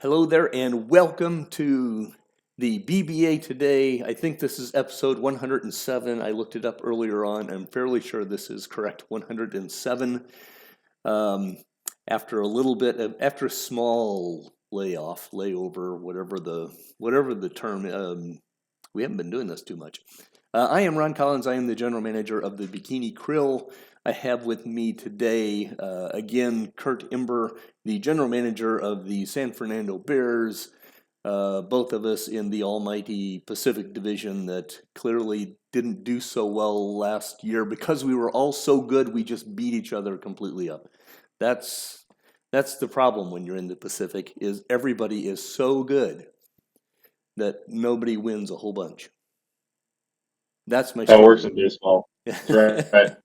Hello there, and welcome to the BBA today. I think this is episode 107. I looked it up earlier on. I'm fairly sure this is correct. 107. Um, after after a small layover, whatever the term. We haven't been doing this too much. I am Ron Collins. I am the general manager of the Bikini Krill. I have with me today, again, Kurt Imber, the general manager of the San Fernando Bears, both of us in the almighty Pacific Division that clearly didn't do so well last year because we were all so good we just beat each other completely up. That's the problem when you're in the Pacific, is everybody is so good that nobody wins a whole bunch. That's my How it works story. in baseball. That's right.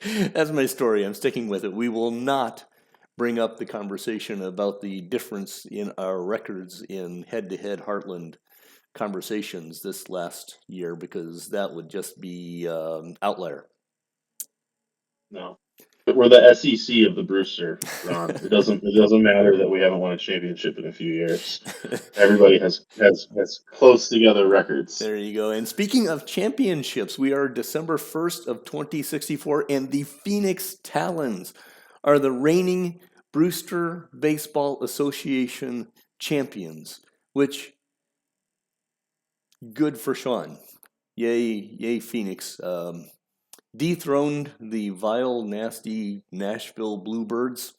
That's my story. I'm sticking with it. We will not bring up the conversation about the difference in our records in head-to-head Heartland conversations this last year because that would just be outlier. No. But we're the SEC of the Brewster, Ron. It doesn't matter that we haven't won a championship in a few years. Everybody has close together records. There you go. And speaking of championships, we are December 1st of 2064, and the Phoenix Talons are the reigning Brewster Baseball Association champions, which, good for Sean. Yay, Phoenix. Dethroned the vile, nasty Nashville Bluebirds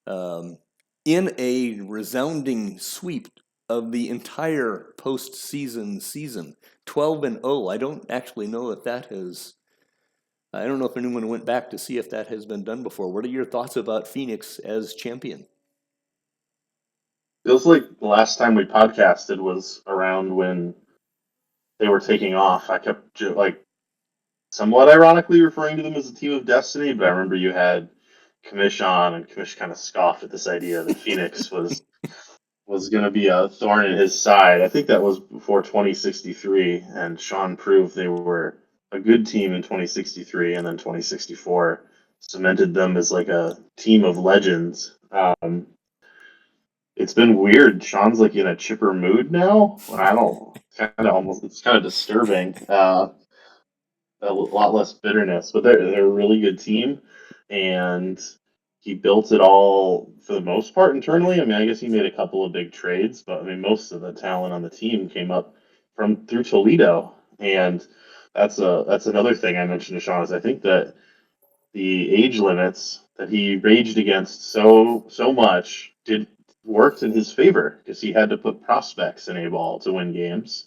in a resounding sweep of the entire postseason season. 12-0. I don't actually know if that has. I don't know if anyone went back to see if that has been done before. What are your thoughts about Phoenix as champion? Feels like the last time we podcasted was around when they were taking off. I kept somewhat ironically referring to them as a team of destiny, but I remember you had Kamish on, and Kamish kind of scoffed at this idea that Phoenix was going to be a thorn in his side. I think that was before 2063, and Sean proved they were a good team in 2063, and then 2064 cemented them as like a team of legends. It's been weird. Sean's like in a chipper mood now. I don't. It's kind of disturbing. A lot less bitterness, but they're a really good team, and he built it all for the most part internally. I mean, I guess he made a couple of big trades, but I mean, most of the talent on the team came up from through Toledo, and that's another thing I mentioned to Sean is I think that the age limits that he raged against so much did worked in his favor because he had to put prospects in A ball to win games.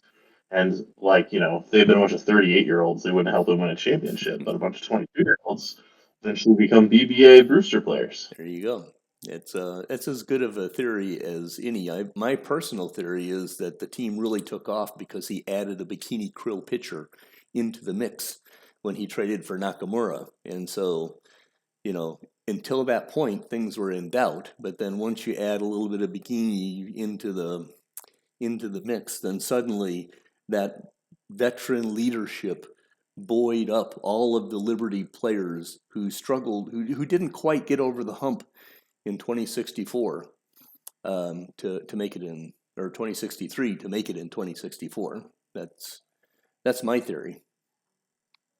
And if they'd been a bunch of 38-year-olds, they wouldn't help him win a championship. But a bunch of 22-year-olds eventually become BBA Brewster players. There you go. It's as good of a theory as any. My personal theory is that the team really took off because he added a Bikini Krill pitcher into the mix when he traded for Nakamura, and so until that point things were in doubt. But then once you add a little bit of Bikini into the mix, then suddenly that veteran leadership buoyed up all of the Liberty players who struggled, who didn't quite get over the hump in 2064 to make it in, or 2063 to make it in 2064. That's my theory.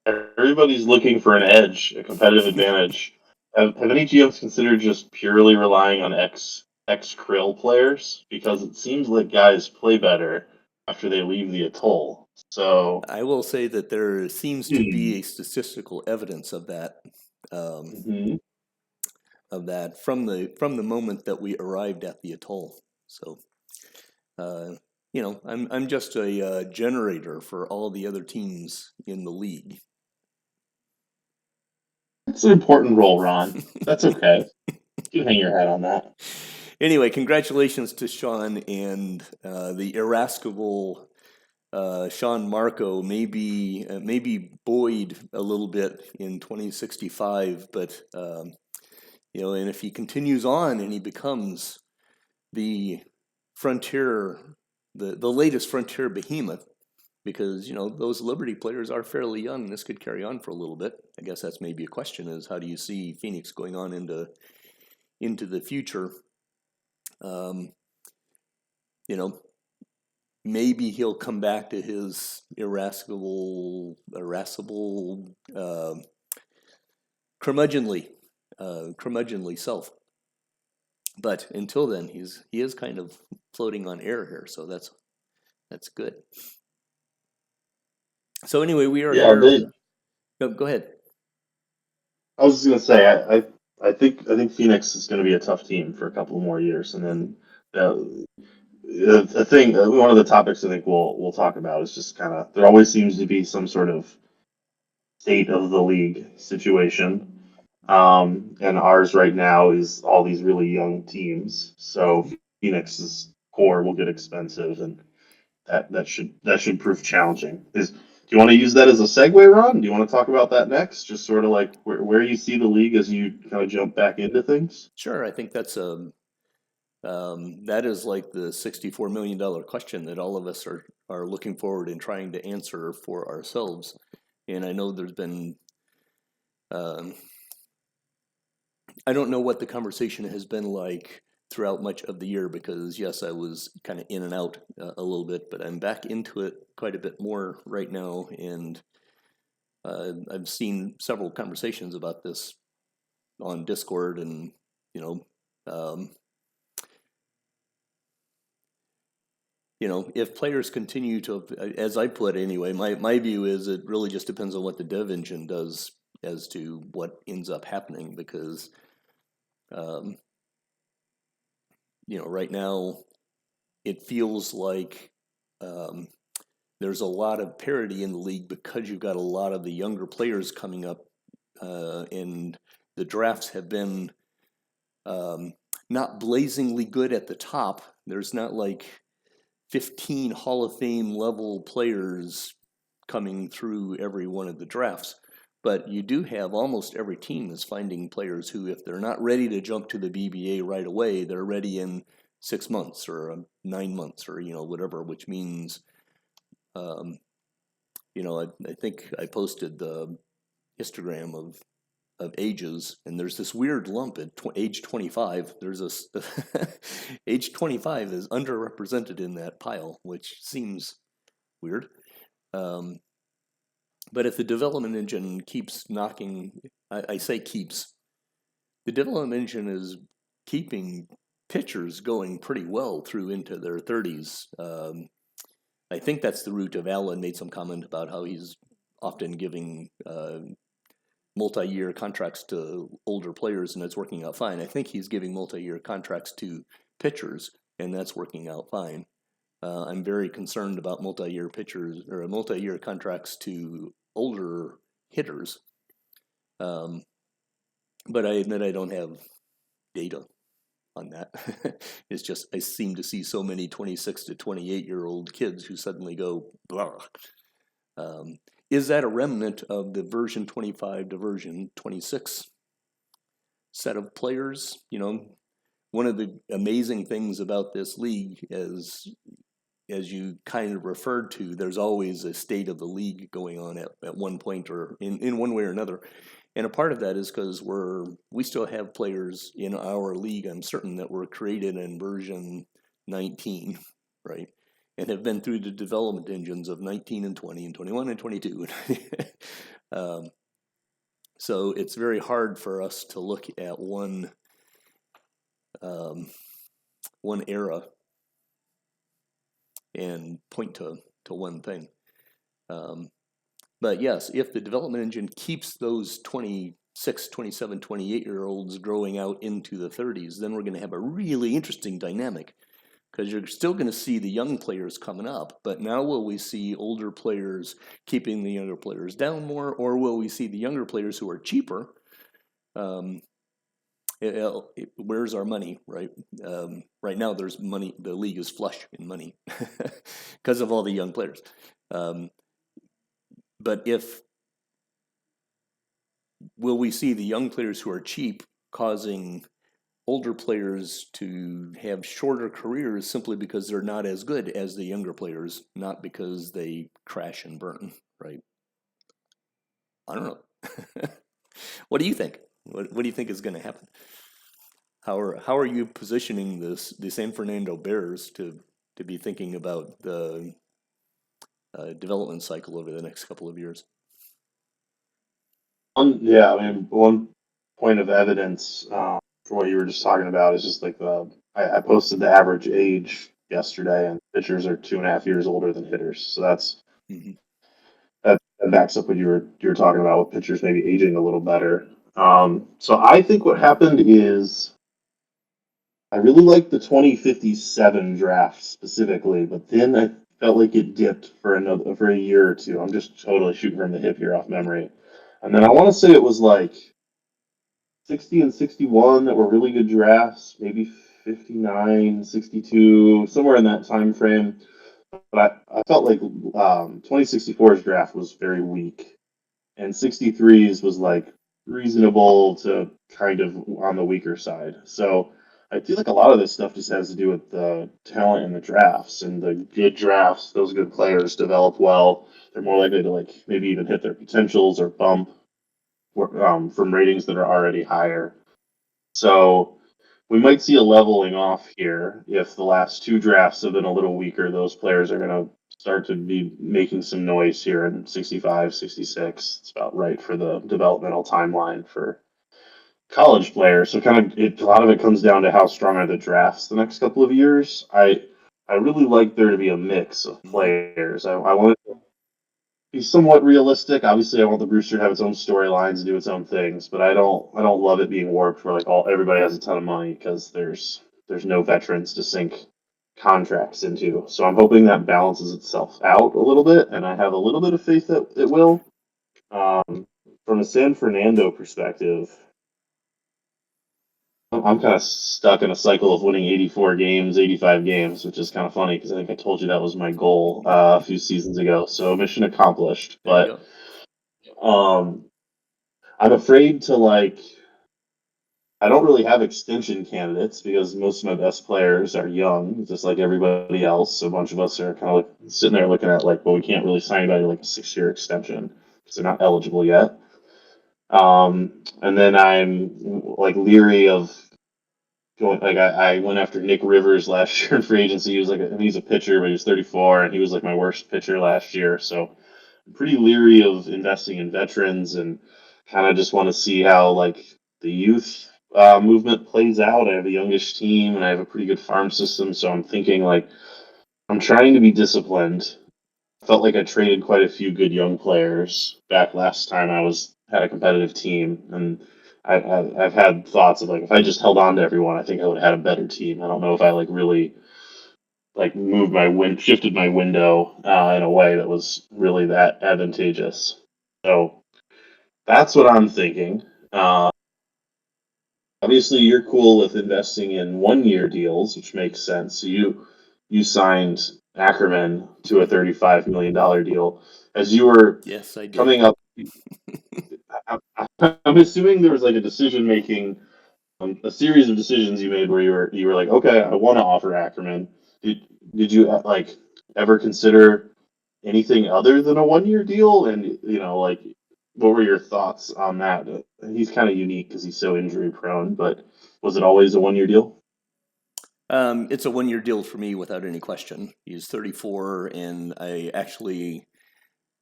Everybody's looking for an edge, a competitive advantage. Have any GMs considered just purely relying on ex Krill players? Because it seems like guys play better after they leave the atoll. So, I will say that there seems to be a statistical evidence of that. Um, mhm. from the moment that we arrived at the atoll. So, uh, I'm just a generator for all the other teams in the league. It's an important role, Ron. That's okay. You hang your hat on that. Anyway, congratulations to Sean and the irascible Sean Marco. Maybe buoyed a little bit in 2065, but and if he continues on and he becomes the frontier, the latest frontier behemoth, because those Liberty players are fairly young. This could carry on for a little bit. I guess that's maybe a question: is how do you see Phoenix going on into the future? you know, maybe he'll come back to his irascible, curmudgeonly, curmudgeonly self. But until then, he is kind of floating on air here, so that's good. So anyway, we are Yeah, here. Go ahead. I was just gonna say, I think Phoenix is gonna be a tough team for a couple more years, and then uh, the thing, one of the topics I think we'll talk about is just kind of there always seems to be some sort of state of the league situation. And ours right now is all these really young teams. So Phoenix's core will get expensive, and that should prove challenging. Do you want to use that as a segue, Ron? Do you want to talk about that next? Just sort of like where you see the league as you kind of jump back into things. Sure, I think that is like the $64 million question that all of us are looking forward and trying to answer for ourselves. And I know there's been um, I don't know what the conversation has been like throughout much of the year because yes, I was kind of in and out a little bit, but I'm back into it quite a bit more right now, and I've seen several conversations about this on Discord, and you know, um, if players continue to, as I put anyway, my view is it really just depends on what the dev engine does as to what ends up happening because, um, right now it feels like um, there's a lot of parity in the league because you've got a lot of the younger players coming up, and the drafts have been um, not blazingly good at the top. There's not like 15 Hall of Fame level players coming through every one of the drafts. But you do have almost every team is finding players who, if they're not ready to jump to the BBA right away, they're ready in 6 months or 9 months or whatever, which means um, I think I posted the histogram of ages, and there's this weird lump at age 25. There's a age 25 is underrepresented in that pile, which seems weird. Um, but if the development engine keeps knocking, I say keeps, the development engine is keeping pitchers going pretty well through into their 30s. I think that's the root of Alan made some comment about how he's often giving multi-year contracts to older players, and it's working out fine. I think he's giving multi-year contracts to pitchers, and that's working out fine. I'm very concerned about multi-year pitchers or multi-year contracts to older hitters, um, but I admit I don't have data on that. It's just I seem to see so many 26 to 28-year-old kids who suddenly go blah. Um, is that a remnant of the version 25 to version 26 set of players? One of the amazing things about this league is, as you kind of referred to, there's always a state of the league going on at one point or in one way or another. And a part of that is because we still have players in our league, I'm certain, that were created in version 19, right? And have been through the development engines of 19 and 20 and 21 and 22. um, so it's very hard for us to look at um, one era and point to one thing. Um, but yes, if the development engine keeps those 26, 27, 28-year-olds growing out into the 30s, then we're going to have a really interesting dynamic because you're still going to see the young players coming up, but now will we see older players keeping the younger players down more, or will we see the younger players who are cheaper? Where's our money, right? Right now, there's money. The league is flush in money because of all the young players. But will we see the young players who are cheap causing older players to have shorter careers simply because they're not as good as the younger players, not because they crash and burn, right? I don't know. What do you think? What do you think is going to happen? How are you positioning the San Fernando Bears to to be thinking about the development cycle over the next couple of years. Yeah, I mean, one point of evidence for what you were just talking about is just like I posted the average age yesterday, and pitchers are 2.5 years older than hitters. So Mm-hmm. that backs up what you were talking about with pitchers maybe aging a little better. So I think what happened is I really liked the 2057 draft specifically, but then I felt like it dipped for a year or two. I'm just totally shooting from the hip here off memory. And then I want to say it was like 60 and 61 that were really good drafts, maybe 59, 62, somewhere in that time frame. But I felt like 2064's draft was very weak, and 63's was like reasonable to kind of on the weaker side. So I feel like a lot of this stuff just has to do with the talent in the drafts, and the good drafts, those good players develop well. They're more likely to like maybe even hit their potentials or bump from ratings that are already higher. So we might see a leveling off here if the last two drafts have been a little weaker. Those players are going to start to be making some noise here in 65, 66. It's about right for the developmental timeline for college players. So a lot of it comes down to how strong are the drafts the next couple of years. I really like there to be a mix of Mm-hmm. players. I want to be somewhat realistic. Obviously, I want the Brewster to have its own storylines and do its own things, but I don't love it being warped where like all everybody has a ton of money because there's no veterans to sink contracts into. So I'm hoping that balances itself out a little bit, and I have a little bit of faith that it will. From a San Fernando perspective, I'm kind of stuck in a cycle of winning 84 games, 85 games, which is kind of funny because I think I told you that was my goal a few seasons ago. So mission accomplished. There you But go. I'm afraid to like. I don't really have extension candidates because most of my best players are young, just like everybody else. So a bunch of us are kind of like sitting there looking at like, well, we can't really sign anybody like a 6 year extension because they're not eligible yet. And then I'm like leery of going like I went after Nick Rivers last year in free agency. He was and he's a pitcher, but he was 34, and he was like my worst pitcher last year. So I'm pretty leery of investing in veterans, and kind of just want to see how like the youth movement plays out. I have a youngish team, and I have a pretty good farm system, so I'm thinking like I'm trying to be disciplined. I felt like I traded quite a few good young players back last time I was had a competitive team, and I've had thoughts of like if I just held on to everyone, I think I would have had a better team. I don't know if I like really like shifted my window in a way that was really that advantageous. So that's what I'm thinking. Uh, Obviously, you're cool with investing in 1 year deals, which makes sense. So you signed Ackerman to a $35 million deal. As you were Yes, I did. coming up, I'm assuming there was like a decision making, a series of decisions you made where you were like, okay, I want to offer Ackerman. Did did you like ever consider anything other than a 1 year deal? And like, what were your thoughts on that? He's kind of unique because he's so injury prone, but was it always a 1 year deal? It's a 1 year deal for me without any question. He's 34, and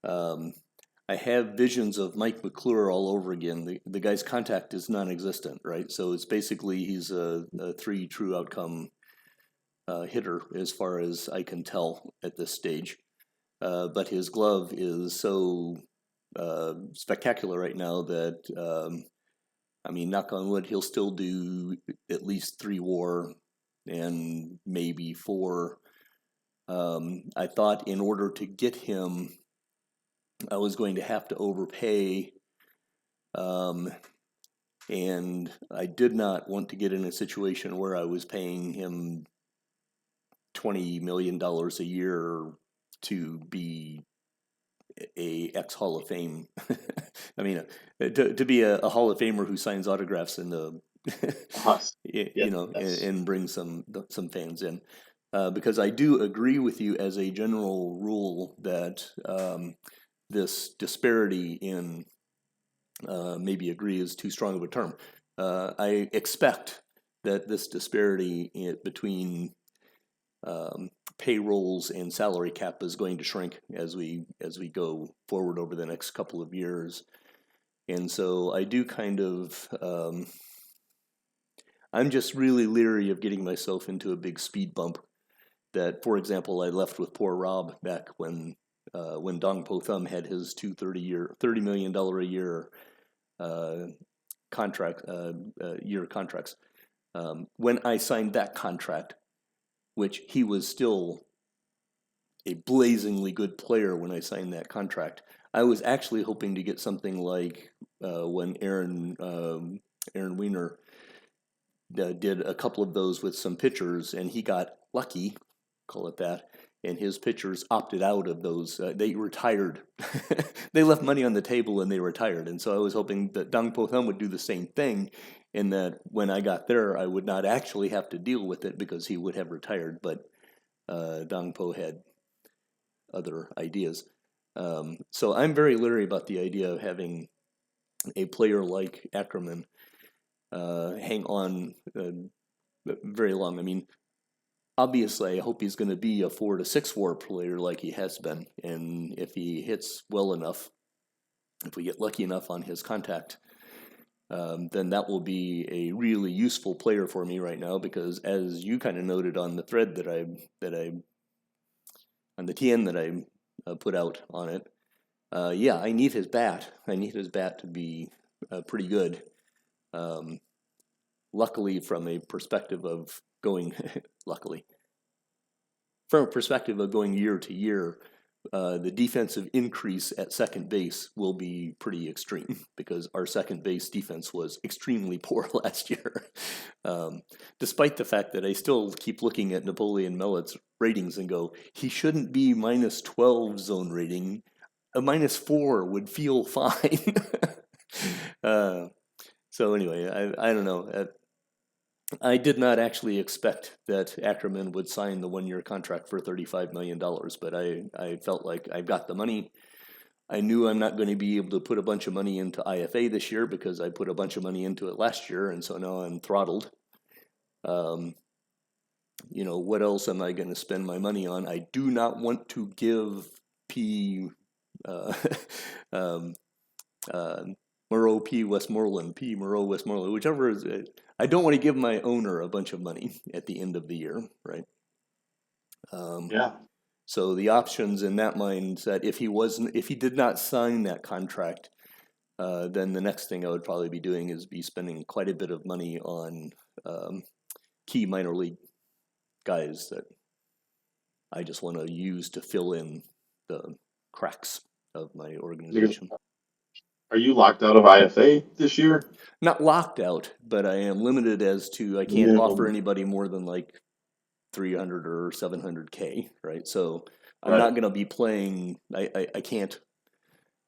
um, I have visions of Mike McClure all over again. The guy's contact is non-existent, right? So it's basically he's a three true outcome hitter as far as I can tell at this stage. But his glove is so spectacular right now that I mean, knock on wood, he'll still do at least 3 WAR and maybe 4. I thought in order to get him, I was going to have to overpay, um, and I did not want to get in a situation where I was paying him $20 million a year to be a ex Hall of Fame. I mean, to be a Hall of Famer who signs autographs in the, Us. Yes. and brings some fans in, because I do agree with you as a general rule that this disparity in maybe agree is too strong of a term. I expect that this disparity between payrolls and salary cap is going to shrink as we go forward over the next couple of years. And so I do kind of, I'm just really leery of getting myself into a big speed bump that, for example, I left with poor Rob back when Dong Po Thum had his two $30 million a year year contracts. When I signed that contract, which he was still a blazingly good player when I signed that contract, I was actually hoping to get something like when Aaron Weiner did a couple of those with some pitchers, and he got lucky, call it that, and his pitchers opted out of those. They retired. They left money on the table and they retired. And so I was hoping that Dong Po Thum would do the same thing, and that when I got there, I would not actually have to deal with it because he would have retired. But Dong Po had other ideas. So I'm very leery about the idea of having a player like Ackerman hang on very long. I mean, obviously, I hope he's going to be a 4 to 6 WAR player like he has been, and if he hits well enough, if we get lucky enough on his contact, then that will be a really useful player for me right now. Because as you kind of noted on the thread that I on the TN that I put out on it, yeah, I need his bat. I need his bat to be pretty good. Luckily, from a perspective of going, luckily, from a perspective of going year to year, the defensive increase at second base will be pretty extreme because our second base defense was extremely poor last year. Despite the fact that I still keep looking at Napoleon Mellett's ratings and go, he shouldn't be minus 12 zone rating. A minus 4 would feel fine. So anyway, I don't know. I did not actually expect that Ackerman would sign the 1-year contract for $35 million, but I felt like I've got the money. I knew I'm not going to be able to put a bunch of money into IFA this year because I put a bunch of money into it last year, and so now I'm throttled. What else am I going to spend my money on? I do not want to give Moreau P. Westmoreland, P. Moreau Westmoreland, whichever is it. I don't want to give my owner a bunch of money at the end of the year, right? Yeah. So the options in that mindset, if he did not sign that contract, then the next thing I would probably be doing is be spending quite a bit of money on key minor league guys that I just want to use to fill in the cracks of my organization. Are you locked out of IFA this year? Not locked out, but I am limited as to I can't offer anybody more than like 300 or 700K, right? So I'm not going to be playing. I can't.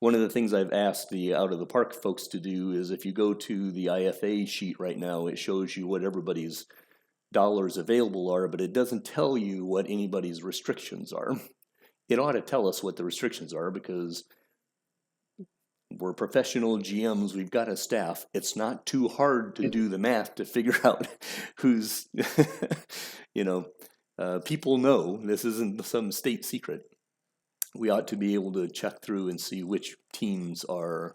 One of the things I've asked the Out of the Park folks to do is if you go to the IFA sheet right now, it shows you what everybody's dollars available are, but it doesn't tell you what anybody's restrictions are. It ought to tell us what the restrictions are because we're professional GMs. We've got a staff. It's not too hard to do the math to figure out who's, people know this isn't some state secret. We ought to be able to check through and see which teams are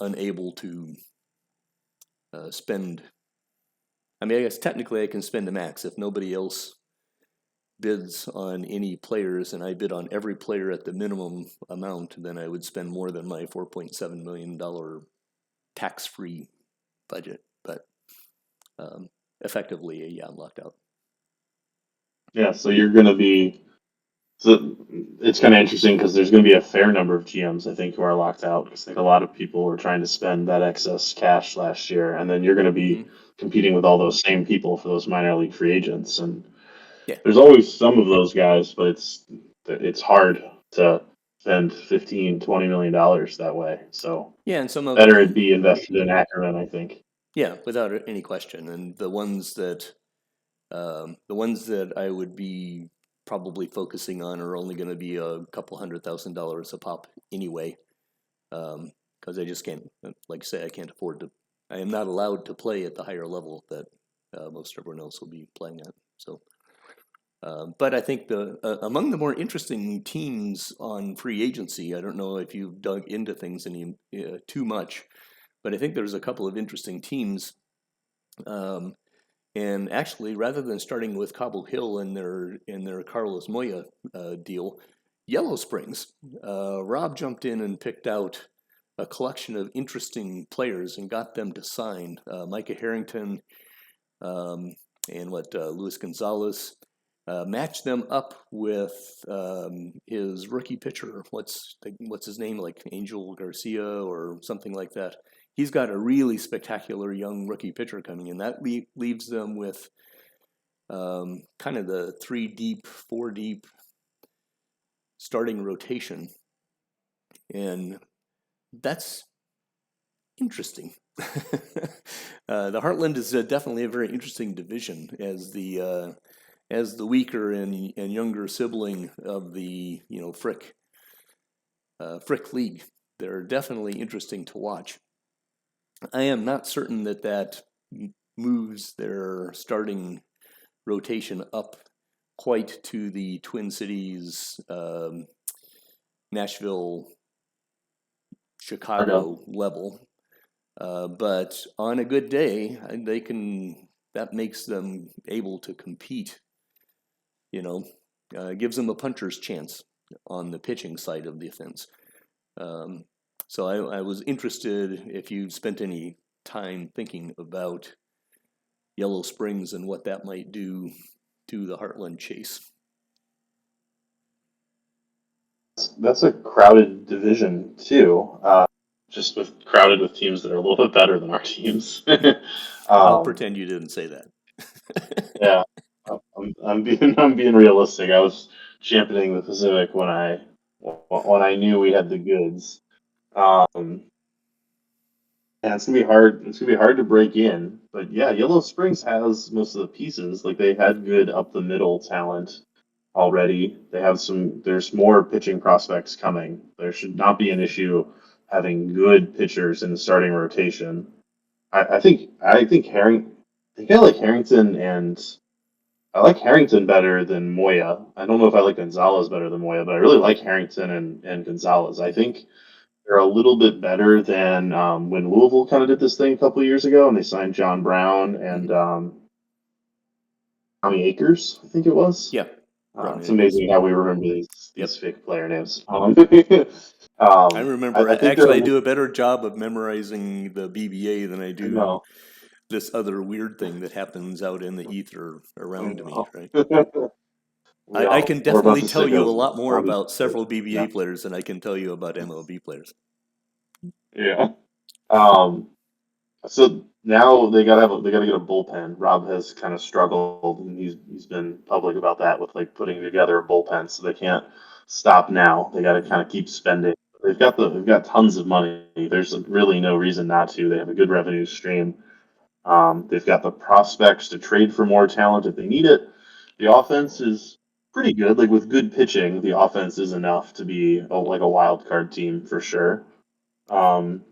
unable to spend. I mean, I guess technically I can spend the max if nobody else bids on any players and I bid on every player at the minimum amount, then I would spend more than my $4.7 million tax-free budget. But effectively, yeah, I'm locked out. Yeah, so you're going to be. So it's kind of interesting because there's going to be a fair number of GMs, I think, who are locked out because I think a lot of people were trying to spend that excess cash last year, and then you're going to be competing with all those same people for those minor league free agents, and there's always some of those guys, but it's hard to spend $15-20 million that way. So and some of better it'd be invested in Ackerman, I think. Yeah, without any question, and the ones that I would be probably focusing on are only going to be a couple $100,000 a pop anyway, because I just can't, like I say, I can't afford to. I am not allowed to play at the higher level that most everyone else will be playing at. So, But I think among the more interesting teams on free agency, I don't know if you've dug into things too much, but I think there's a couple of interesting teams. Um, and actually, rather than starting with Cobble Hill and their Carlos Moya deal, Yellow Springs, Rob jumped in and picked out a collection of interesting players and got them to sign. Micah Harrington, um, and Luis Gonzalez. Match them up with his rookie pitcher. What's his name? Like Angel Garcia or something like that. He's got a really spectacular young rookie pitcher coming in. That leaves them with kind of the 3 deep, 4 deep starting rotation, and that's interesting. The Heartland is definitely a very interesting division as the weaker and younger sibling of the Frick League. They're definitely interesting to watch. I am not certain that moves their starting rotation up quite to the Twin Cities, Nashville, Chicago level. But on a good day, that makes them able to compete, gives them a puncher's chance on the pitching side of the offense. So I was interested if you spent any time thinking about Yellow Springs and what that might do to the Heartland chase. That's a crowded division too. Just crowded with teams that are a little bit better than our teams. I'll pretend you didn't say that. Yeah, I'm being realistic. I was championing the Pacific when I knew we had the goods. Um, and it's gonna be hard. It's gonna be hard to break in. But yeah, Yellow Springs has most of the pieces. Like they had good up the middle talent already. They have some. There's more pitching prospects coming. There should not be an issue having good pitchers in the starting rotation. I think I think I like Harrington and I like Harrington better than Moya. I don't know if I like Gonzalez better than Moya, but I really like Harrington and Gonzalez. I think they're a little bit better than when Louisville kind of did this thing a couple of years ago and they signed John Brown and Tommy Akers, I think it was. Yeah, It's Akers. amazing how we remember these Yep. fake player names. I remember. I think they're. Actually, I do a better job of memorizing the BBA than I I do know. this other weird thing that happens out in the ether I around me. know. Right. I can We're a bunch definitely of tell you a sickos lot more on these. about several Yeah. BBA players than I can tell you about MLB players. Yeah. Um, So now they gotta get a bullpen. Rob has kind of struggled, and he's been public about that with like putting together a bullpen. So they can't stop now. They got to kind of keep spending. They've got tons of money. There's really no reason not to. They have a good revenue stream. They've got the prospects to trade for more talent if they need it. The offense is pretty good. Like with good pitching, the offense is enough to be like a wild card team for sure. Um,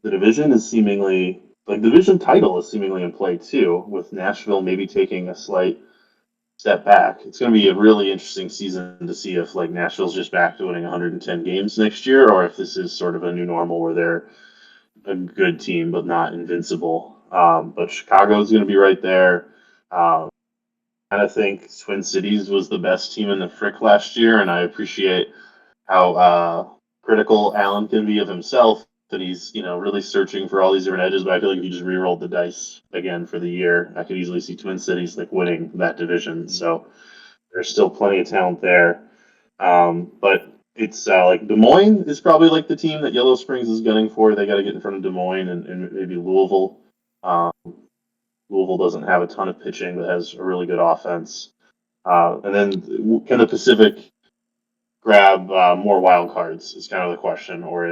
the division is seemingly like the division title is seemingly in play too, with Nashville maybe taking a slight step back. It's going to be a really interesting season to see if like Nashville's just back to winning 110 games next year, or if this is sort of a new normal where they're a good team but not invincible. But Chicago's going to be right there. Um, I think Twin Cities was the best team in the Frick last year, and I appreciate how critical Allen can be of himself. That he's really searching for all these different edges, but I feel like if you just re-rolled the dice again for the year, I could easily see Twin Cities like winning that division. So there's still plenty of talent there. But it's like Des Moines is probably like the team that Yellow Springs is gunning for. They got to get in front of Des Moines and maybe Louisville. Um, Louisville doesn't have a ton of pitching, but has a really good offense. And then can the Pacific grab more wild cards? Is kind of the question, or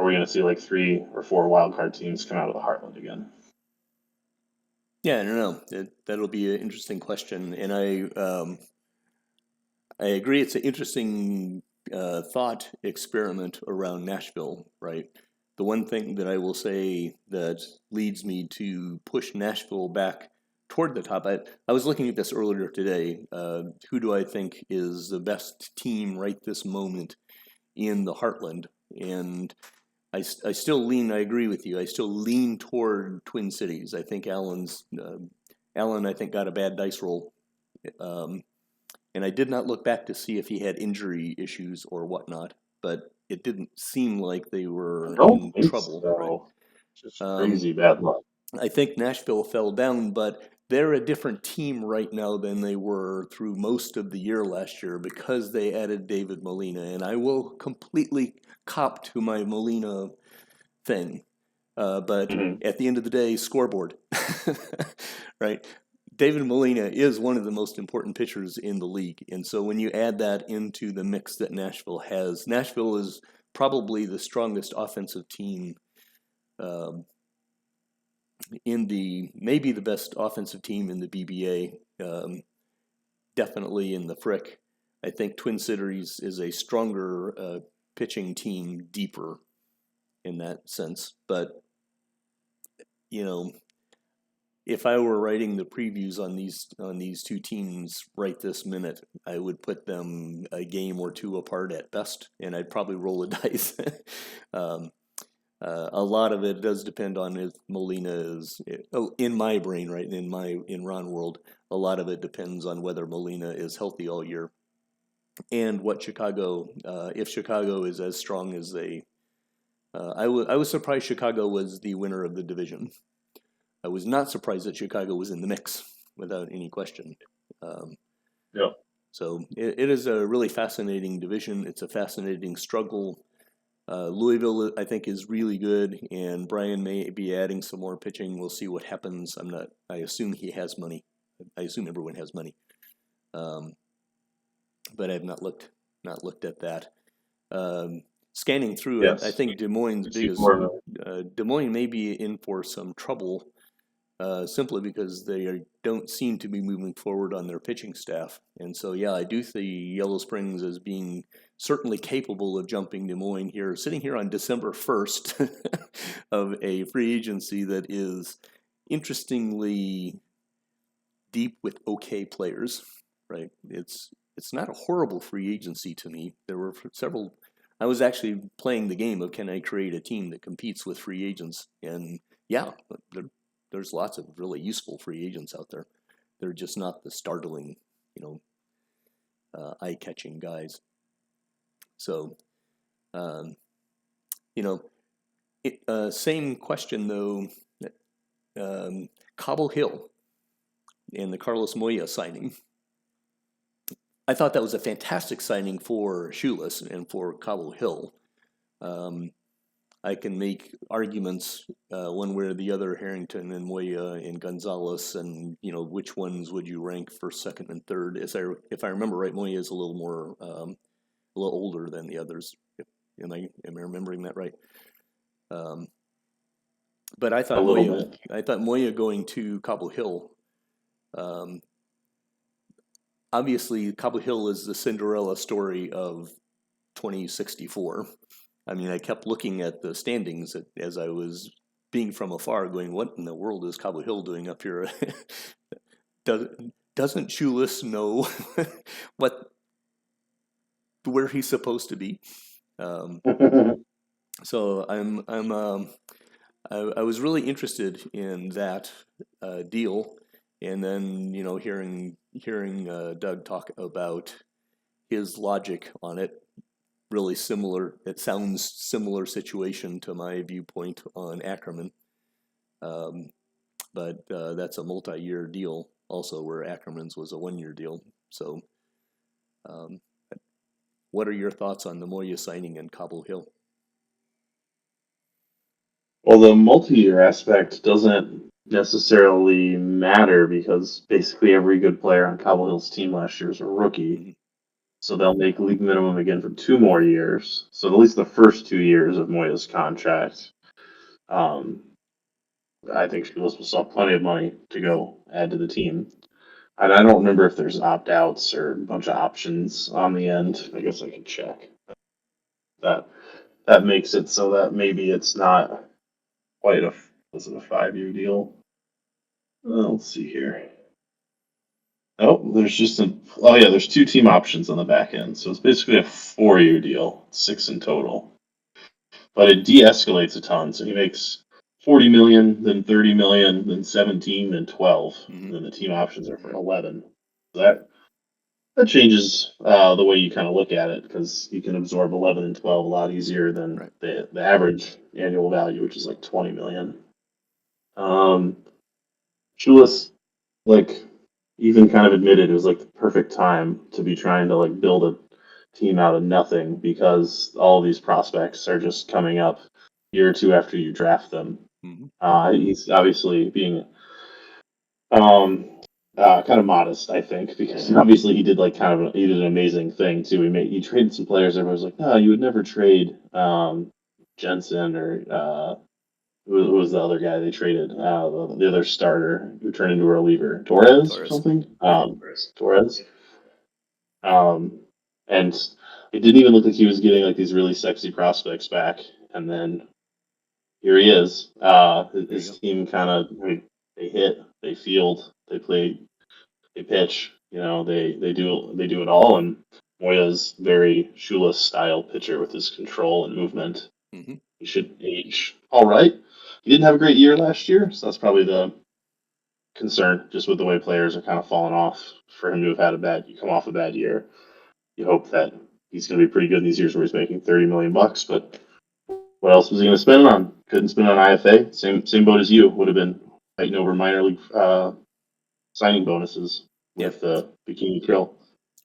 are we going to see like 3 or 4 wild card teams come out of the Heartland again? Yeah, I don't know. That'll be an interesting question, and I agree. It's an interesting thought experiment around Nashville, right? The one thing that I will say that leads me to push Nashville back toward the top. I was looking at this earlier today. Who do I think is the best team right this moment in the Heartland? And I still lean. I agree with you. I still lean toward Twin Cities. I think Allen. I think got a bad dice roll, and I did not look back to see if he had injury issues or whatnot. But it didn't seem like they I were don't in think trouble, right? so. Just crazy bad luck. I think Nashville fell down, but they're a different team right now than they were through most of the year last year because they added David Molina. And I will completely cop to my Molina thing. But Mhm. at the end of the day, scoreboard, right? David Molina is one of the most important pitchers in the league. And so when you add that into the mix that Nashville has, Nashville is probably the strongest offensive team maybe the best offensive team in the BBA, definitely in the Frick. I think Twin Cities is a stronger pitching team, deeper in that sense. But you know, if I were writing the previews on these two teams right this minute, I would put them a game or two apart at best, and I'd probably roll a dice. um, a lot of it does depend on if Molina is in my brain, right? In Ron world, a lot of it depends on whether Molina is healthy all year, and what Chicago, if Chicago is as strong as they. I was surprised Chicago was the winner of the division. I was not surprised that Chicago was in the mix without any question. Um, Yeah. so it is a really fascinating division. It's a fascinating struggle. Louisville, I think, is really good, and Brian may be adding some more pitching. We'll see what happens. I'm not. I assume he has money. I assume everyone has money, um, but I have not looked at that. Scanning through, I Yes. think Des Moines' You see biggest. more of Des Moines may be in for some trouble, simply because they don't seem to be moving forward on their pitching staff. And so, yeah, I do see Yellow Springs as being certainly capable of jumping Des Moines here, sitting here on December 1st of a free agency that is interestingly deep with okay players, right? It's not a horrible free agency to me. There were several. I was actually playing the game of can I create a team that competes with free agents, and yeah, there's lots of really useful free agents out there. They're just not the startling, you eye-catching guys. So, um, you know, same question though. Cobble Hill and the Carlos Moya signing. I thought that was a fantastic signing for Shoeless and for Cobble Hill. Um, I can make arguments one way or the other, Harrington and Moya and Gonzalez, and which ones would you rank first, second, and third? If I remember right, Moya is a little more, a little older than the others. Am I remembering that right? Um, but a little bit. I thought Moya going to Cobble Hill. Um, Obviously, Cobble Hill is the Cinderella story of 2064. I mean, I kept looking at the standings as I was being from afar, going, "What in the world is Cobble Hill doing up here?" Doesn't Shoeless know what where he's supposed to be? Um, so I was really interested in that deal, and then hearing Doug talk about his logic on it, really similar. It sounds similar situation to my viewpoint on Ackerman, um, but that's a multi-year deal also, where Ackerman's was a one-year deal. So, um, what are your thoughts on the Moya signing in Cobble Hill? Well, the multi-year aspect doesn't necessarily matter because basically every good player on Cobble Hill's team last year is a rookie. Mm-hmm. So they'll make league minimum again for 2 more years. So at least the first 2 years of Moya's contract, um, I think Shoeless will still have plenty of money to Mm-hmm. go add to the team. And I don't remember if there's opt-outs or a bunch of options on the end. I guess I could check. That that makes it so that maybe it's not quite was it a 5-year deal? Let's see here. Oh, there's two team options on the back end. So it's basically a 4-year deal, 6 in total. But it de-escalates a ton. So he makes 40 million, then 30 million, then 17, then 12, and then the team options are for 11. So that changes the way you kind of look at it because you can absorb 11 and 12 a lot easier than Right. the average annual value, which is like 20 million. Um, Shulis, like, even kind of admitted it was like the perfect time to be trying to like build a team out of nothing because all of these prospects are just coming up year or two after you draft them. Mm-hmm. He's obviously being um, kind of modest, I think, because obviously he did an amazing thing too. He traded some players. Everybody was like, no, you would never trade Jensen or who was the other guy they traded? The other starter who turned into a reliever, Torres or Torres. something. Yep. Torres. Um, and it didn't even look like he was getting like these really sexy prospects back. And then here he is. There you His go. team kind of they hit, they field, they play, they pitch. You know, they do it all. And Moya's very shoeless style pitcher with his control and movement. Mm-hmm. He should age all right. He didn't have a great year last year, so that's probably the concern, just with the way players are kind of falling off. For him to have had you come off a bad year, you hope that he's going to be pretty good in these years where he's making 30 million bucks. But what else was he going to spend it on? Couldn't spend it on IFA. Same boat as you. Would have been fighting over minor league signing bonuses Yeah. with the Bikini Krill.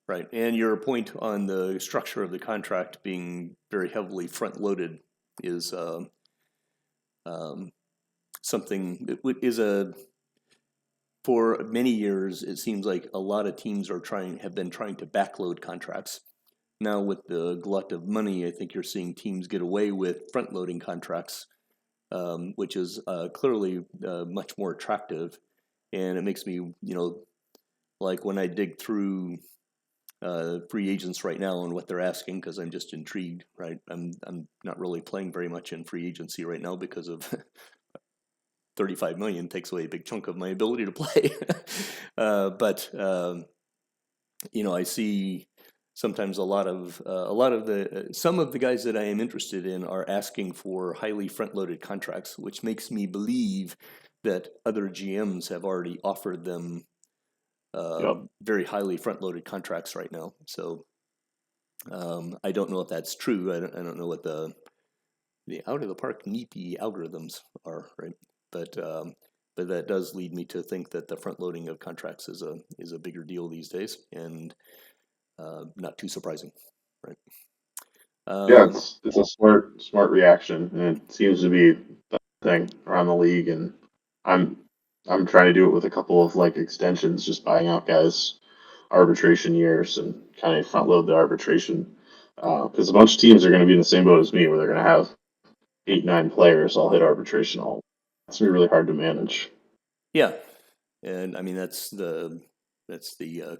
Right. And your point on the structure of the contract being very heavily front loaded is um, something that is a for many years. It seems like a lot of teams have been trying to backload contracts. Now with the glut of money, I think you're seeing teams get away with front loading contracts, which is clearly much more attractive. And it makes me, like when I dig through free agents right now and what they're asking, because I'm just intrigued. Right, I'm not really playing very much in free agency right now because of 35 million takes away a big chunk of my ability to play. But I see sometimes a lot of the some of the guys that I am interested in are asking for highly front loaded contracts, which makes me believe that other GMs have already offered them Yep. very highly front loaded contracts right now. So I don't know if that's true. I don't know what the out of the park NEPI algorithms are, right? But but that does lead me to think that the front loading of contracts is a bigger deal these days, and not too surprising, right? Yeah, Um, it's a smart reaction, and it seems to be the thing around the league. And I'm I'm trying to do it with a couple of like extensions, just buying out guys arbitration years and kind of front load the arbitration because a bunch of teams are going to be in the same boat as me, where they're going to have 8, 9 players all hit arbitration. All it's going to be really hard to manage. yeah, and I mean that's the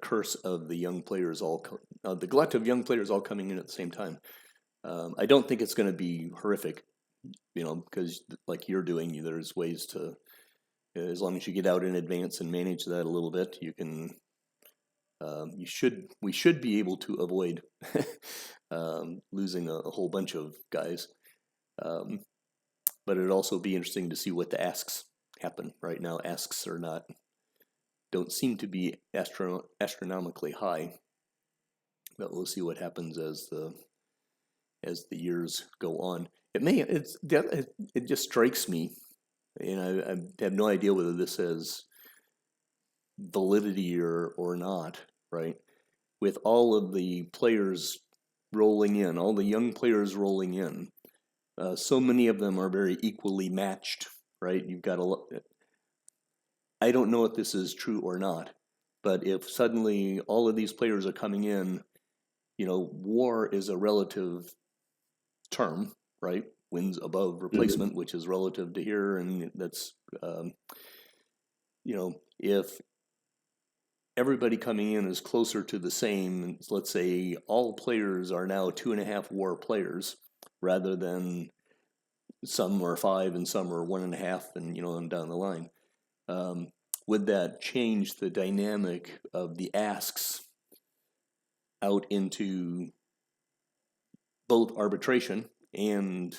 curse of the young players the glut of young players all coming in at the same time. I don't think it's going to be horrific, because like you're doing, there's ways to, as long as you get out in advance and manage that a little bit, you can. We should be able to avoid losing a whole bunch of guys, um, but it'd also be interesting to see what the asks happen. Right now, asks don't seem to be astronomically high, but we'll see what happens as the years go on. It just strikes me, and I have no idea whether this has validity or not, right? With all of the players rolling in, all the young players rolling in, so many of them are very equally matched, right? You've got a lot. I don't know if this is true or not, but if suddenly all of these players are coming in, WAR is a relative term, right? Wins above Mm-hmm. replacement, which is relative to here, and that's if everybody coming in is closer to the same. Let's say all players are now 2.5 WAR players, rather than some are 5 and some are 1.5, and and down the line. would that change the dynamic of the asks out into both arbitration and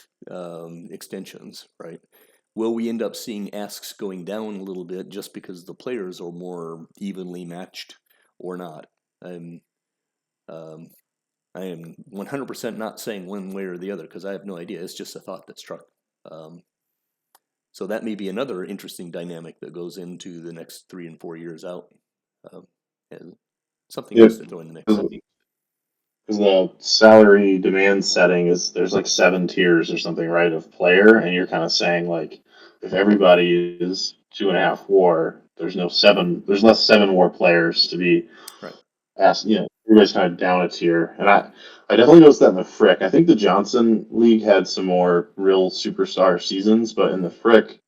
extensions, right? Will we end up seeing asks going down a little bit just because the players are more evenly matched or not? Um, I am 100% not saying one way or the other because I have no idea. It's just a thought that struck. Um, so that may be another interesting dynamic that goes into the next 3 and 4 years out. And something else to throw in the mix. Because the salary demand setting is there's like 7 tiers or something, right, of player, and you're kind of saying like if everybody is 2.5 WAR, there's less 7 WAR players to be Right. asked. Everybody's kind of down a tier, and I definitely noticed that in the Frick. I think the Johnson League had some more real superstar seasons, but in the Frick,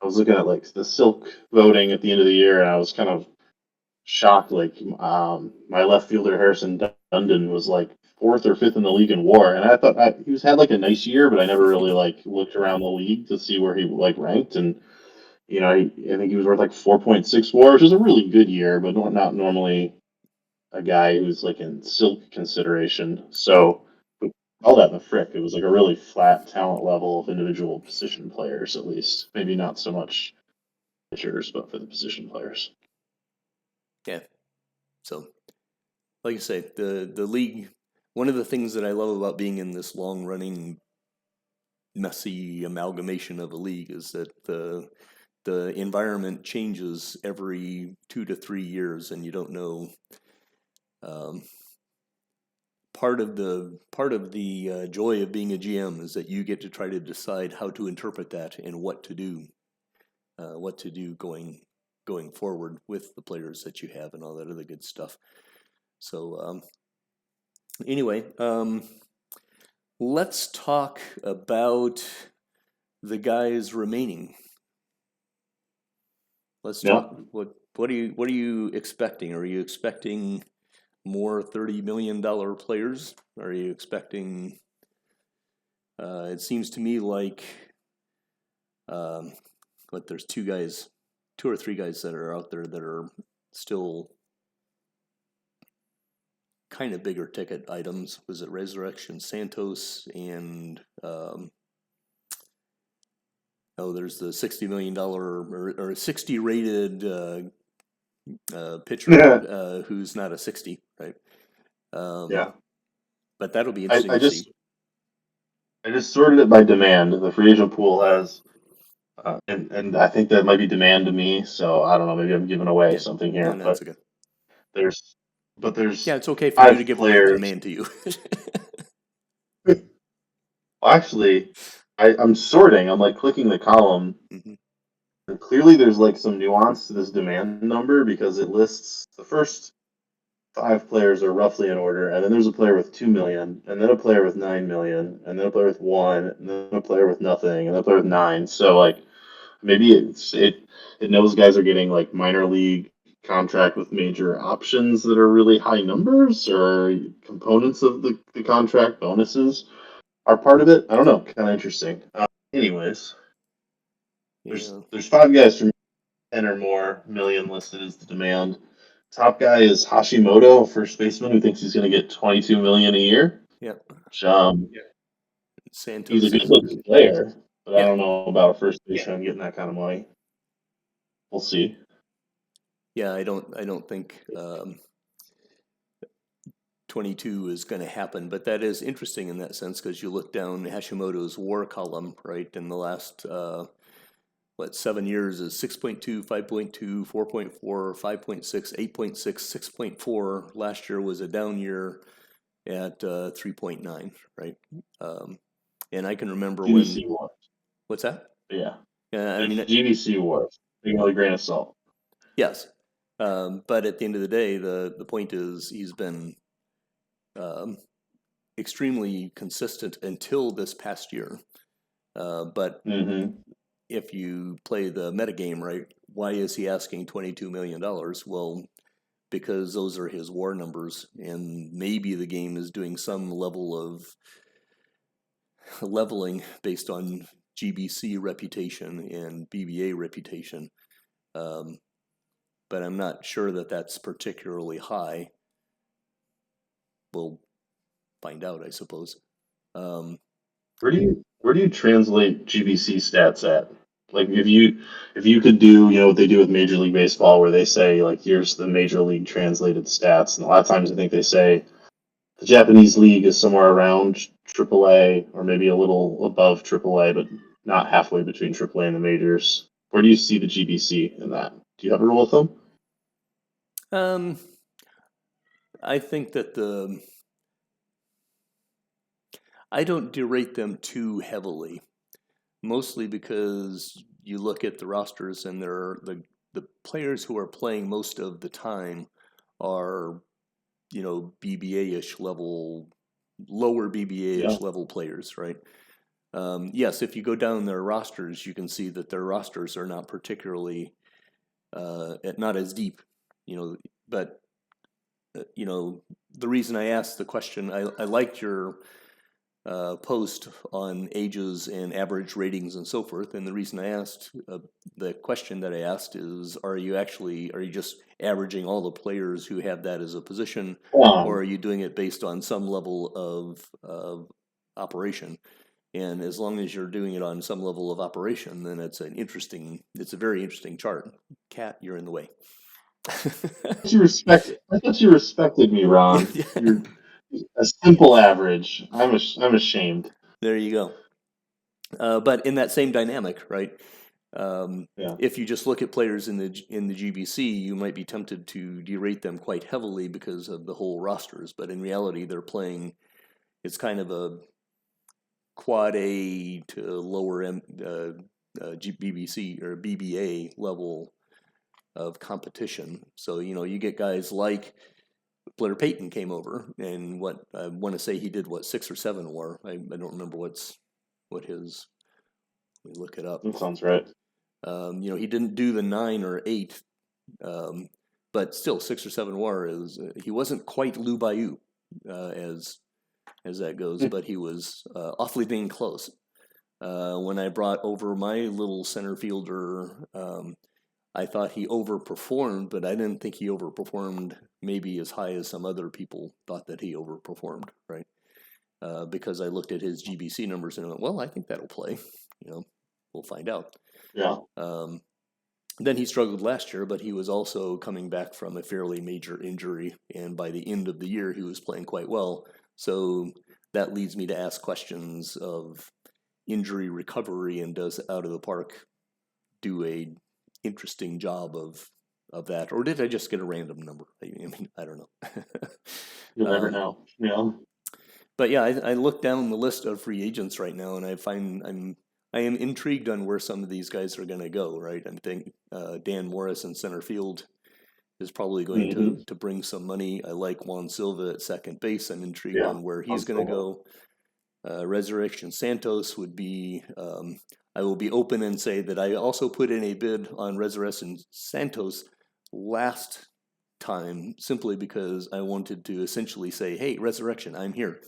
I was looking at like the Silk voting at the end of the year, and I was kind of shocked. Like my left fielder Harrison Dundon was like fourth or fifth in the league in WAR, and I thought he was had like a nice year, but I never really like looked around the league to see where he like ranked. And I think he was worth like 4.6 WAR, which is a really good year, but not normally a guy who's like in Silk consideration. So all that in the Frick, it was like a really flat talent level of individual position players, at least. Maybe not so much pitchers, but for the position players. Yeah. So, like I say, the league. One of the things that I love about being in this long running, messy amalgamation of a league is that the environment changes every 2 to 3 years, and you don't know. Um, part of the joy of being a GM is that you get to try to decide how to interpret that and what to do going forward with the players that you have and all that other good stuff. So anyway, let's talk about the guys remaining. Let's talk. What are you expecting? Are you expecting more $30 million players? Are you expecting? It seems to me like, but there's 2 or 3 guys that are out there that are still kind of bigger ticket items. Was it Resurrection Santos and there's the $60 million or 60 rated pitcher who's not a 60, right? Yeah. But that'll be I, interesting I to see. just I just sorted it by demand. The free agent pool has, and I think that might be demand to me. So I don't know. Maybe I'm giving away Yeah, something no, here, no, but it's okay. there's Yeah, there's it's okay for you to five give away players. demand to you. Well, actually, I'm sorting. I'm like clicking the column. Mm-hmm. And clearly, there's like some nuance to this demand number because it lists the first 5 players are roughly in order, and then there's a player with 2 million, and then a player with 9 million, and then a player with one, and then a player with nothing, and then a player with nine. So like maybe it knows guys are getting like minor league contract with major options that are really high numbers, or components of the contract bonuses are part of it. I don't know. Kind of interesting. Anyways, Yeah, there's 5 guys from 10 or more million listed as the demand. Top guy is Hashimoto, first baseman, who thinks he's going to get 22 million a year. yeah. Which, he's a Santos good is, looking player, but I yeah, don't know about a first baseman getting that kind of money. We'll see. yeah. I don't think 22 is going to happen, but that is interesting in that sense because you look down Hashimoto's WAR column, right? In the last 7 years is 6.2, 5.2, 4.4, 5.6, 8.6, 6.4. Last year was a down year at 3.9, right? And I can remember GDC when. war. What's that? Yeah. Yeah, I The mean, GDC war. Taking with a grain of salt. yes. But at the end of the day, the point is he's been um, extremely consistent until this past year. But Mm-hmm. if you play the metagame right, why is he asking $22 million? Well, because those are his WAR numbers, and maybe the game is doing some level of leveling based on GBC reputation and BBA reputation. Um, but I'm not sure that that's particularly high. We'll find out, I suppose. Where do you translate GBC stats at? Like if you could do what they do with Major League Baseball, where they say like here's the Major League translated stats, and a lot of times I think they say the Japanese league is somewhere around AAA or maybe a little above AAA, but not halfway between AAA and the majors. Where do you see the GBC in that? Do you have a rule with them? Um, I think that I don't derate them too heavily, mostly because you look at the rosters and the players who are playing most of the time are, BBA-ish level, lower Yeah. BBA-ish level players, right? Yes, if you go down their rosters, you can see that their rosters are not particularly, not as deep, but, the reason I asked the question, I liked your post on ages and average ratings and so forth. And the reason I asked the question that I asked is, are you just averaging all the players who have that as a position, or are you doing it based on some level of operation? And as long as you're doing it on some level of operation, then it's a very interesting chart. Cat, you're in the way. I thought you respected me, Ron. You're a simple average. I'm ashamed. There you go. But in that same dynamic, right? Yeah. If you just look at players in the GBC, you might be tempted to derate them quite heavily because of the whole rosters. But in reality, they're playing. It's kind of a quad A to lower BBC or BBA level of competition. So you get guys like Blair Payton came over, and what I want to say he did 6 or 7 WAR. I don't remember what his. Let me look it up. That sounds right. He didn't do the 9 or 8, but still 6 or 7 WAR is. He wasn't quite Lou Bayou as that goes, but he was awfully dang close. When I brought over my little center fielder, I thought he overperformed, but I didn't think he overperformed maybe as high as some other people thought that he overperformed, right? Because I looked at his GBC numbers and I went, well, I think that'll play. We'll find out. Yeah. Then he struggled last year, but he was also coming back from a fairly major injury, and by the end of the year, he was playing quite well. So that leads me to ask questions of injury recovery, and does Out of the Park do a interesting job of that, or did I just get a random number? I mean, I don't know. You'll never know. Yeah. But yeah, I look down the list of free agents right now, and I am intrigued on where some of these guys are going to go. Right, I think Dan Morris in center field is probably going Hmm. to bring some money. I like Juan Silva at second base. I'm intrigued Yeah. on where he's Sounds going to cool. go. Resurrection Santos would be. I will be open and say that I also put in a bid on Resurrection Santos last time simply because I wanted to essentially say, "Hey, Resurrection, I'm here."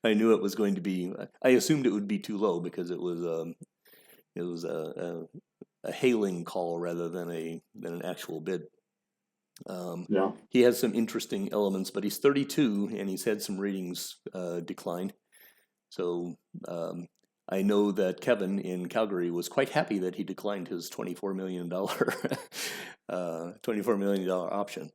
I knew it was going to be. I assumed it would be too low because it was a hailing call rather than an actual bid. Yeah. He has some interesting elements, but he's 32 and he's had some ratings decline. So I know that Kevin in Calgary was quite happy that he declined his $24 million $24 million option.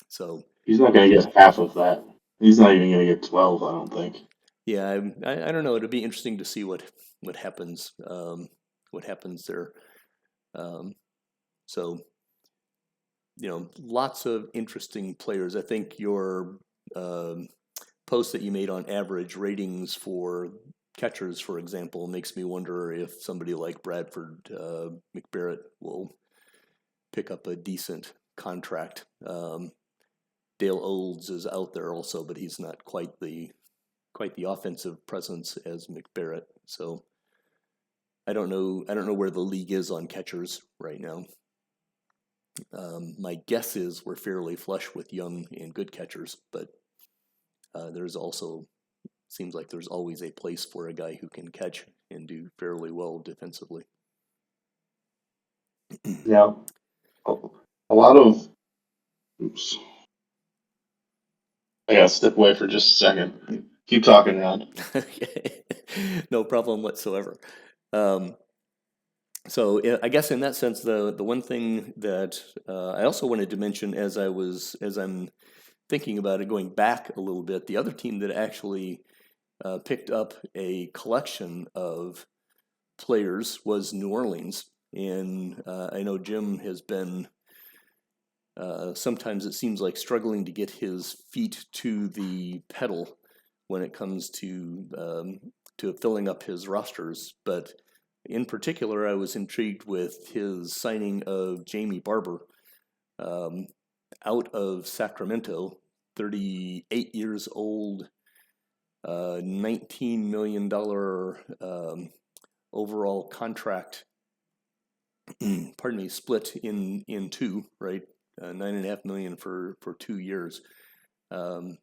So He's not going to get half of that. He's not even going to get 12, I don't think. yeah, I don't know. It'll be interesting to see what happens there. Um, so lots of interesting players. I think your post that you made on average ratings for catchers, for example, makes me wonder if somebody like Bradford McBarrett will pick up a decent contract. Dale Olds is out there also, but he's not quite the offensive presence as McBarrett. So I don't know where the league is on catchers right now. My guess is we're fairly flush with young and good catchers, but there's also seems like there's always a place for a guy who can catch and do fairly well defensively. Yeah, a lot of. Oops, I gotta step away for just a second. Keep talking, Ron. Okay. No problem whatsoever. Um, so I guess in that sense, the one thing that I also wanted to mention as I'm thinking about it, going back a little bit, the other team that actually picked up a collection of players was New Orleans, and I know Jim has been sometimes it seems like struggling to get his feet to the pedal when it comes to filling up his rosters. But in particular, I was intrigued with his signing of Jamie Barber um, out of Sacramento, 38 years old, $19 million overall contract. Pardon me, split in two, right? 9.5 million for 2 years. Um,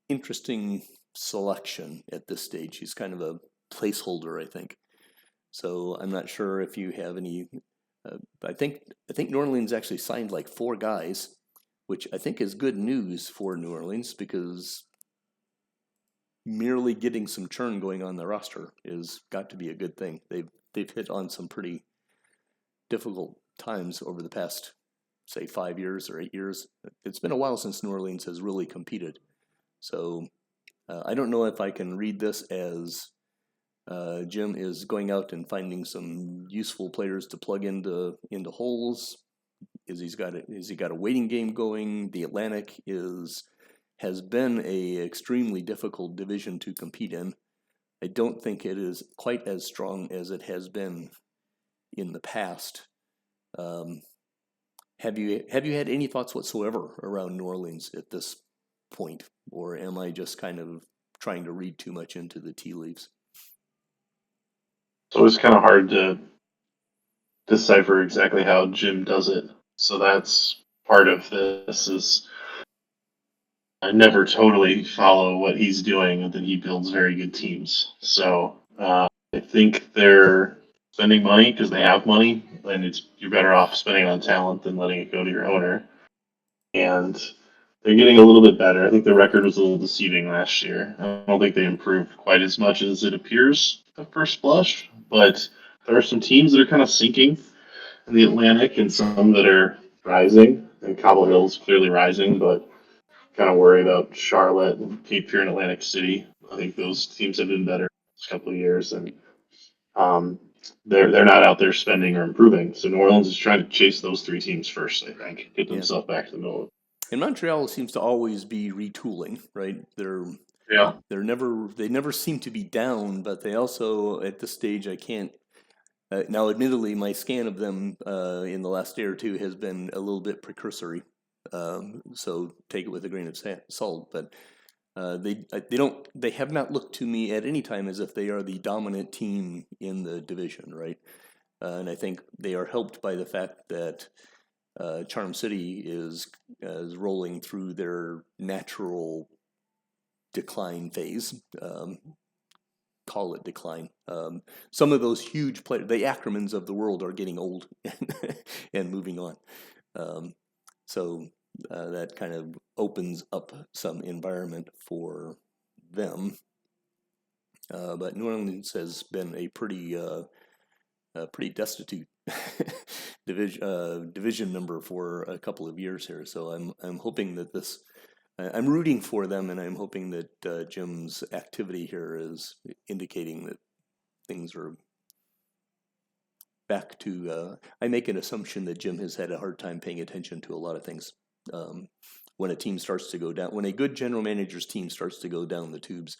Interesting selection at this stage. He's kind of a placeholder, I think. So I'm not sure if you have any. I think New Orleans actually signed like four guys, which I think is good news for New Orleans because merely getting some churn going on the roster is got to be a good thing. They've hit on some pretty difficult times over the past, say, 5 years or 8 years. It's been a while since New Orleans has really competed. So I don't know if I can read this as Jim is going out and finding some useful players to plug into holes. Is he got a waiting game going? The Atlantic is has been a extremely difficult division to compete in. I don't think it is quite as strong as it has been in the past. Um, have you had any thoughts whatsoever around New Orleans at this point, or am I just kind of trying to read too much into the tea leaves? So it's kind of hard to decipher exactly how Jim does it. So that's part of this is I never totally follow what he's doing, and then he builds very good teams. So I think they're spending money because they have money, and it's you're better off spending on talent than letting it go to your owner. And they're getting a little bit better. I think the record was a little deceiving last year. I don't think they improved quite as much as it appears at first blush, but there are some teams that are kind of sinking in the Atlantic and some that are rising. And Cobble Hill is clearly rising, but kind of worried about Charlotte and Cape Fear and Atlantic City. I think those teams have been better this couple of years, and um, they're not out there spending or improving. So New Orleans is trying to chase those three teams first. I think get Yeah. themselves back to the middle. And Montreal seems to always be retooling, right? Yeah. They never seem to be down, but they also at this stage I can't. Now, admittedly, my scan of them in the last day or two has been a little bit precursory, so take it with a grain of salt. But they have not looked to me at any time as if they are the dominant team in the division, right? And I think they are helped by the fact that Charm City is rolling through their natural decline phase. Call it decline. Some of those huge players, the Ackermans of the world, are getting old and moving on. Um, so that kind of opens up some environment for them. But New Orleans has been a pretty destitute division member for a couple of years here. So I'm hoping that this I'm rooting for them, and I'm hoping that Jim's activity here is indicating that things are back to. I make an assumption that Jim has had a hard time paying attention to a lot of things. Um, when a team starts to go down, when a good general manager's team starts to go down the tubes,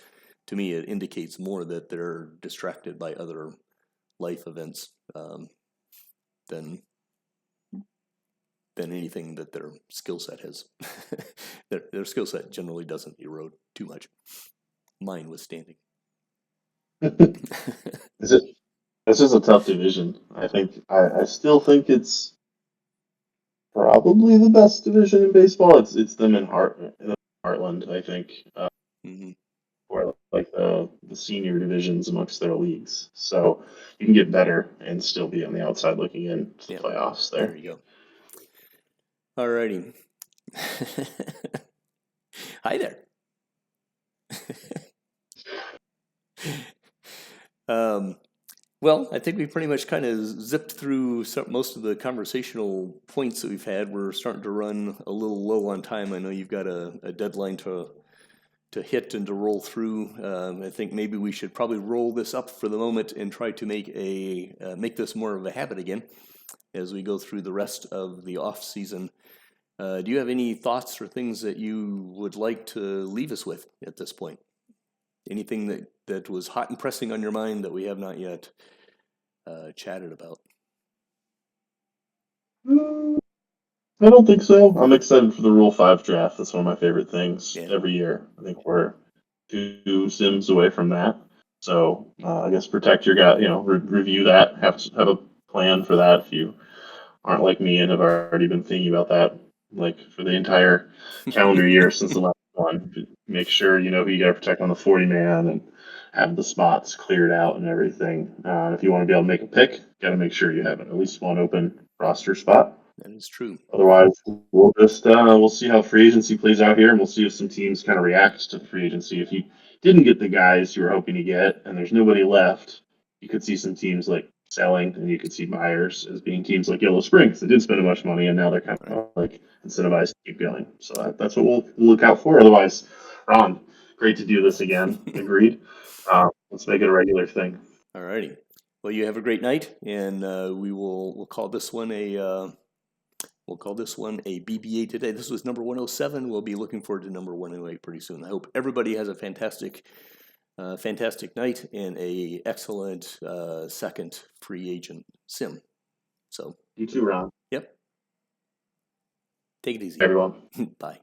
to me it indicates more that they're distracted by other life events than than anything that their skill set has. Their skill set generally doesn't erode too much, mine withstanding. Is it? This is a tough division. I still think it's probably the best division in baseball. It's them in Heartland. I think Hmm. Portland. like the senior divisions amongst their leagues. So you can get better and still be on the outside looking in to the Yeah, playoffs there there. you go. All righty. Hi there. Well, I think we pretty much kind of zipped through most of the conversational points that we've had. We're starting to run a little low on time. I know you've got a deadline to hit and to roll through. I think maybe we should probably roll this up for the moment and try to make this more of a habit again as we go through the rest of the off season. Do you have any thoughts or things that you would like to leave us with at this point? Anything that was hot and pressing on your mind that we have not yet chatted about? I don't think so. I'm excited for the Rule 5 draft. That's one of my favorite things Yeah. every year. I think we're 2 sims away from that. So I guess protect your guy, review that, have a plan for that if you aren't like me and have already been thinking about that like for the entire calendar year since the last one. Make sure you know who you got to protect on the 40 man and have the spots cleared out and everything. If you want to be able to make a pick, got to make sure you have at least one open roster spot. That is true. Otherwise, we'll see how free agency plays out here, and we'll see if some teams kind of react to free agency. If you didn't get the guys you were hoping to get, and there's nobody left, you could see some teams like selling, and you could see buyers as being teams like Yellow Springs that did spend a bunch of money, and now they're kind Right. of like incentivized to keep going. So that's what we'll look out for. Otherwise, Ron, great to do this again. Agreed. Let's make it a regular thing. All righty. Well, you have a great night, and we'll call this one a BBA today. This was number 107. We'll be looking forward to number 108 pretty soon. I hope everybody has a fantastic night and a excellent second free agent sim. So, You too, Ron. yep. Take it easy. Everyone. Bye.